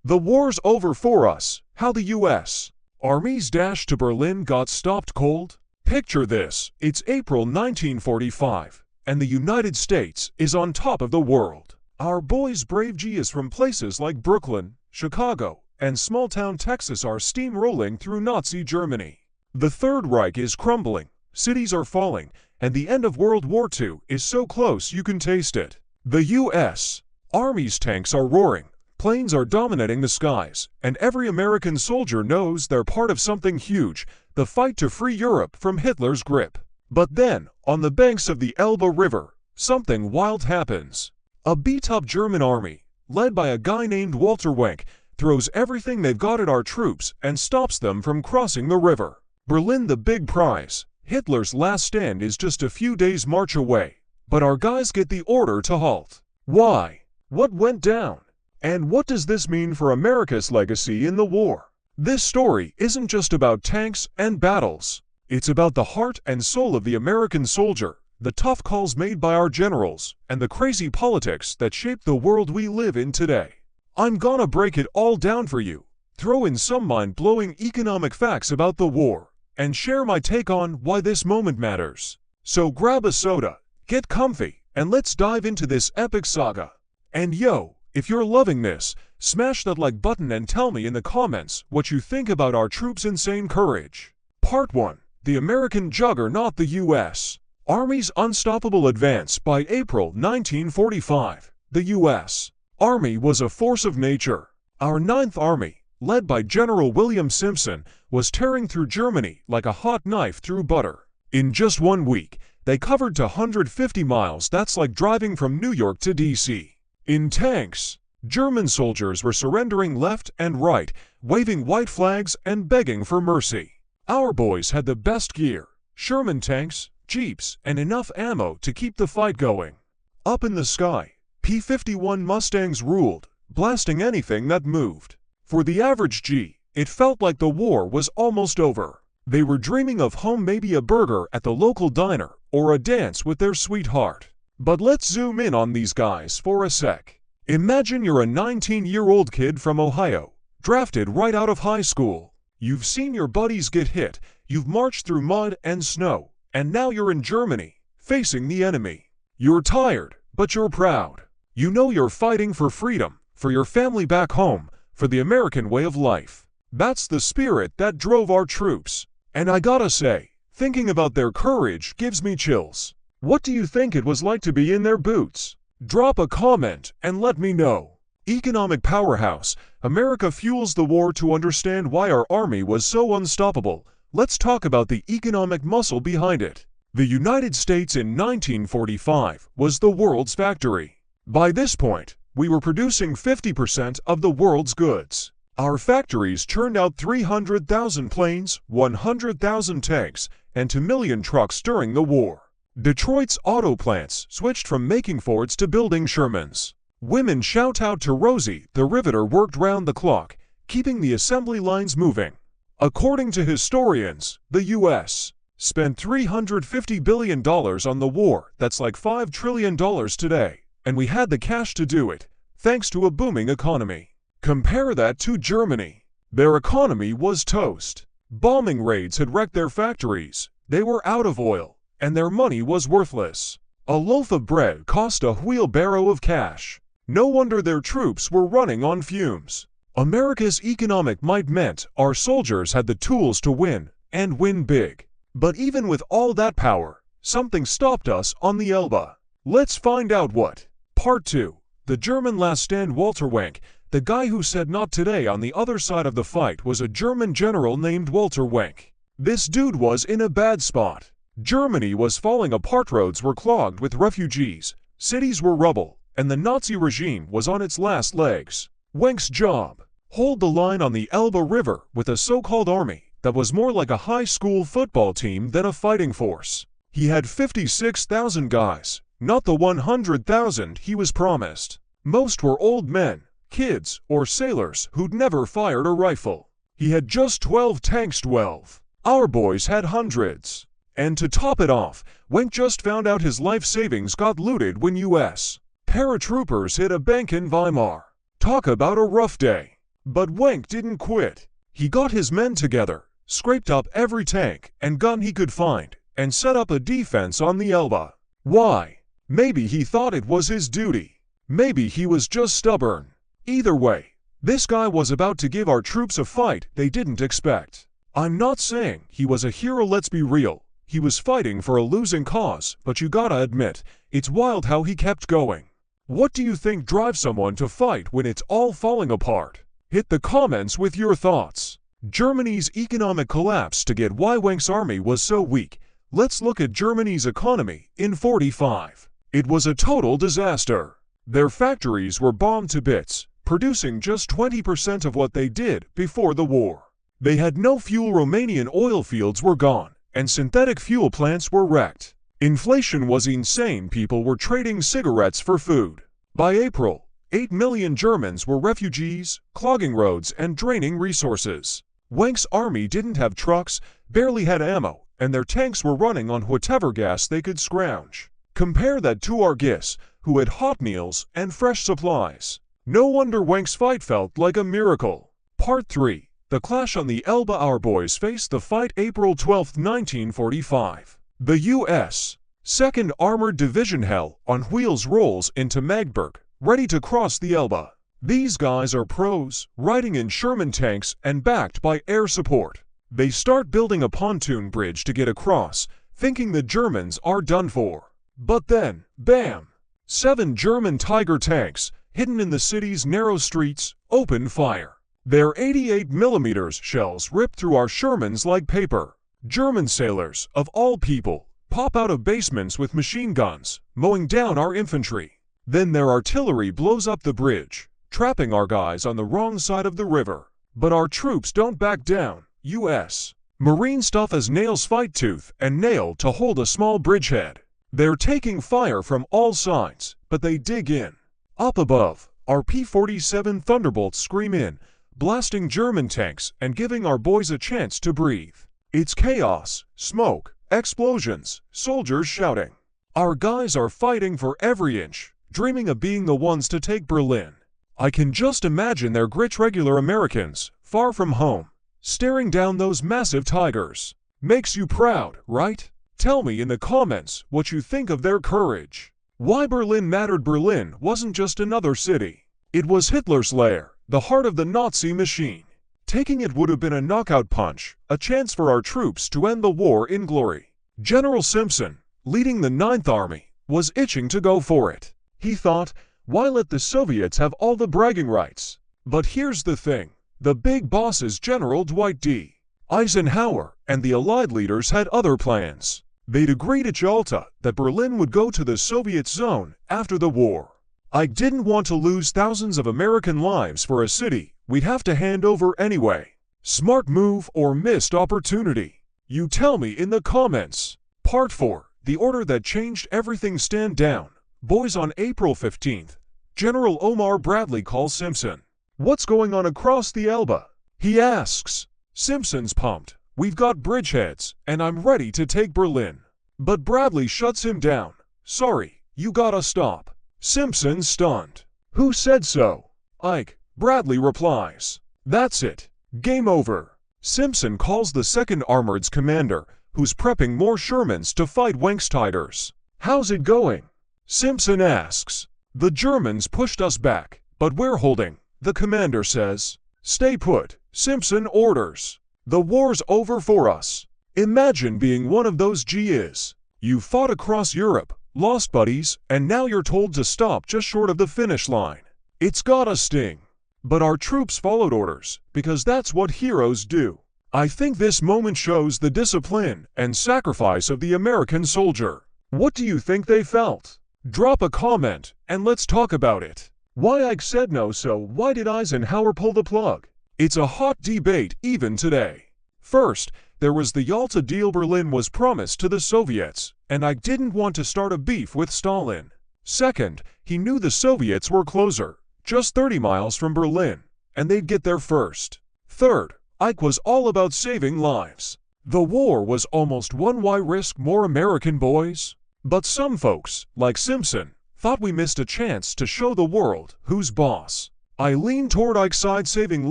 The war's over for us. How the U.S. Army's dash to Berlin got stopped cold? Picture this, it's April 1945, and the United States is on top of the world. Our boys brave G's from places like Brooklyn, Chicago, and small-town Texas are steamrolling through Nazi Germany. The Third Reich is crumbling, cities are falling, and the end of World War II is so close you can taste it. The U.S. Army's tanks are roaring, planes are dominating the skies, and every American soldier knows they're part of something huge, the fight to free Europe from Hitler's grip. But then, on the banks of the Elbe River, something wild happens. A beat-up German army, led by a guy named Walter Wenck, throws everything they've got at our troops and stops them from crossing the river. Berlin the big prize. Hitler's last stand is just a few days' march away. But our guys get the order to halt. Why? What went down? And what does this mean for America's legacy in the war? This story isn't just about tanks and battles. It's about the heart and soul of the American soldier, the tough calls made by our generals, and the crazy politics that shape the world we live in today. I'm gonna break it all down for you, throw in some mind-blowing economic facts about the war, and share my take on why this moment matters. So grab a soda, get comfy, and let's dive into this epic saga. And yo, if you're loving this, smash that like button and tell me in the comments what you think about our troops' insane courage. Part 1. The American Juggernaut, the U.S. Army's unstoppable advance. By April 1945, the U.S. Army was a force of nature. Our Ninth Army, led by General William Simpson, was tearing through Germany like a hot knife through butter. In just 1 week, they covered 250 miles. That's like driving from New York to D.C. In tanks, German soldiers were surrendering left and right, waving white flags and begging for mercy. Our boys had the best gear, Sherman tanks, jeeps, and enough ammo to keep the fight going. Up in the sky, P-51 Mustangs ruled, blasting anything that moved. For the average G, it felt like the war was almost over. They were dreaming of home, maybe a burger at the local diner, or a dance with their sweetheart. But let's zoom in on these guys for a sec. Imagine you're a 19-year-old kid from Ohio, drafted right out of high school. You've seen your buddies get hit, you've marched through mud and snow, and now you're in Germany, facing the enemy. You're tired, but you're proud. You know you're fighting for freedom, for your family back home, for the American way of life. That's the spirit that drove our troops. And I gotta say, thinking about their courage gives me chills. What do you think it was like to be in their boots? Drop a comment and let me know. Economic powerhouse, America fuels the war. To understand why our army was so unstoppable, let's talk about the economic muscle behind it. The United States in 1945 was the world's factory. By this point, we were producing 50% of the world's goods. Our factories churned out 300,000 planes, 100,000 tanks, and 2 million trucks during the war. Detroit's auto plants switched from making Fords to building Shermans. Women shout out to Rosie, the riveter worked round the clock, keeping the assembly lines moving. According to historians, the U.S. spent $350 billion on the war. That's like $5 trillion today. And we had the cash to do it, thanks to a booming economy. Compare that to Germany. Their economy was toast. Bombing raids had wrecked their factories, they were out of oil, and their money was worthless. A loaf of bread cost a wheelbarrow of cash. No wonder their troops were running on fumes. America's economic might meant our soldiers had the tools to win, and win big. But even with all that power, something stopped us on the Elbe. Let's find out what. Part 2. The German last stand. Walter Wenck, the guy who said not today on the other side of the fight, was a German general named Walter Wenck. This dude was in a bad spot. Germany was falling apart, roads were clogged with refugees, cities were rubble, and the Nazi regime was on its last legs. Wenck's job? Hold the line on the Elbe River with a so-called army that was more like a high school football team than a fighting force. He had 56,000 guys, not the 100,000 he was promised. Most were old men, kids, or sailors who'd never fired a rifle. He had just 12 tanks. 12. Our boys had hundreds. And to top it off, Wenck just found out his life savings got looted when U.S. paratroopers hit a bank in Weimar. Talk about a rough day. But Wenck didn't quit. He got his men together, scraped up every tank and gun he could find, and set up a defense on the Elbe. Why? Maybe he thought it was his duty. Maybe he was just stubborn. Either way, this guy was about to give our troops a fight they didn't expect. I'm not saying he was a hero, let's be real. He was fighting for a losing cause, but you gotta admit, it's wild how he kept going. What do you think drives someone to fight when it's all falling apart? Hit the comments with your thoughts. Germany's economic collapse to get why Wenck's army was so weak. Let's look at Germany's economy in 45. It was a total disaster. Their factories were bombed to bits, producing just 20% of what they did before the war. They had no fuel, Romanian oil fields were gone, and synthetic fuel plants were wrecked. Inflation was insane, people were trading cigarettes for food. By April, 8 million Germans were refugees, clogging roads and draining resources. Wenck's army didn't have trucks, barely had ammo, and their tanks were running on whatever gas they could scrounge. Compare that to our GIS, who had hot meals and fresh supplies. No wonder Wenck's fight felt like a miracle. Part 3. The Clash on the Elbe. Our boys faced the fight April 12, 1945. The U.S. 2nd Armored Division Hell on Wheels rolls into Magdeburg, ready to cross the Elbe. These guys are pros, riding in Sherman tanks and backed by air support. They start building a pontoon bridge to get across, thinking the Germans are done for. But then, bam! 7 German Tiger tanks, hidden in the city's narrow streets, open fire. Their 88mm shells rip through our Shermans like paper. German sailors, of all people, pop out of basements with machine guns, mowing down our infantry. Then their artillery blows up the bridge, trapping our guys on the wrong side of the river. But our troops don't back down. U.S. Marines tough as nails fight tooth and nail to hold a small bridgehead. They're taking fire from all sides, but they dig in. Up above, our P-47 Thunderbolts scream in, blasting German tanks and giving our boys a chance to breathe. It's chaos, smoke, explosions, soldiers shouting. Our guys are fighting for every inch, dreaming of being the ones to take Berlin. I can just imagine their grit, regular Americans, far from home, staring down those massive tigers. Makes you proud, right? Tell me in the comments what you think of their courage. Why Berlin mattered. Berlin wasn't just another city. It was Hitler's lair, the heart of the Nazi machine. Taking it would have been a knockout punch, a chance for our troops to end the war in glory. General Simpson, leading the 9th Army, was itching to go for it. He thought, why let the Soviets have all the bragging rights? But here's the thing. The big bosses, General Dwight D. Eisenhower and the Allied leaders, had other plans. They'd agreed at Yalta that Berlin would go to the Soviet zone after the war. I didn't want to lose thousands of American lives for a city we'd have to hand over anyway. Smart move or missed opportunity? You tell me in the comments. Part 4. The order that changed everything. Stand down. Boys, on April 15th, General Omar Bradley calls Simpson. What's going on across the Elbe? He asks. Simpson's pumped. We've got bridgeheads, and I'm ready to take Berlin. But Bradley shuts him down. Sorry, you gotta stop. Simpson's stunned. Who said so? Ike. Bradley replies. That's it. Game over. Simpson calls the 2nd Armored's commander, who's prepping more Shermans to fight Wenck's Tigers. How's it going? Simpson asks. The Germans pushed us back, but we're holding, the commander says. Stay put, Simpson orders. The war's over for us. Imagine being one of those GIs. You fought across Europe, lost buddies, and now you're told to stop just short of the finish line. It's gotta sting. But our troops followed orders, because that's what heroes do. I think this moment shows the discipline and sacrifice of the American soldier. What do you think they felt? Drop a comment, and let's talk about it. Why Ike said no, so why did Eisenhower pull the plug? It's a hot debate even today. First, there was the Yalta deal. Berlin was promised to the Soviets, and Ike didn't want to start a beef with Stalin. Second, he knew the Soviets were closer, just 30 miles from Berlin, and they'd get there first. Third, Ike was all about saving lives. The war was almost won. Why risk more, American boys? But some folks, like Simpson, thought we missed a chance to show the world who's boss. I lean toward Ike's side. Saving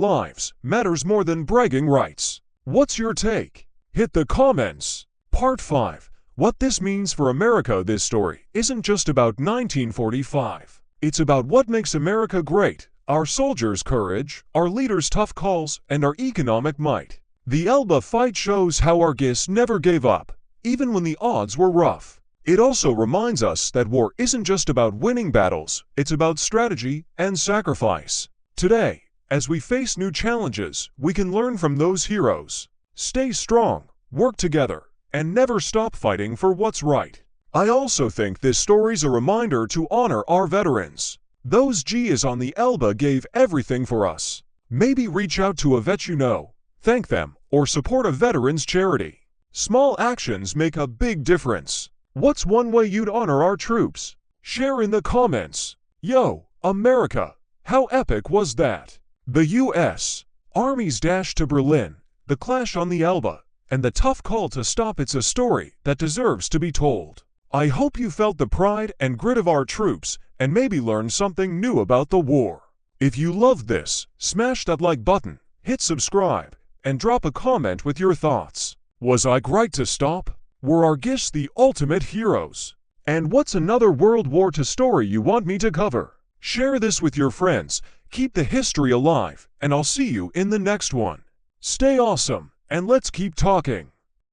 lives matters more than bragging rights. What's your take? Hit the comments. Part 5. What this means for America. This story isn't just about 1945. It's about what makes America great. Our soldiers' courage, our leaders' tough calls, and our economic might. The Elba fight shows how our guests never gave up, even when the odds were rough. It also reminds us that war isn't just about winning battles, it's about strategy and sacrifice. Today, as we face new challenges, we can learn from those heroes. Stay strong, work together, and never stop fighting for what's right. I also think this story's a reminder to honor our veterans. Those G's on the Elba gave everything for us. Maybe reach out to a vet you know, thank them, or support a veterans charity. Small actions make a big difference. What's one way you'd honor our troops? Share in the comments. Yo, America, how epic was that? The U.S. Army's dash to Berlin, the clash on the Elba, and the tough call to stop. It's a story that deserves to be told. I hope you felt the pride and grit of our troops and maybe learned something new about the war. If you loved this, smash that like button, hit subscribe, and drop a comment with your thoughts. Was Ike right to stop? Were our guests the ultimate heroes? And what's another World War II story you want me to cover? Share this with your friends, keep the history alive, and I'll see you in the next one. Stay awesome, and let's keep talking.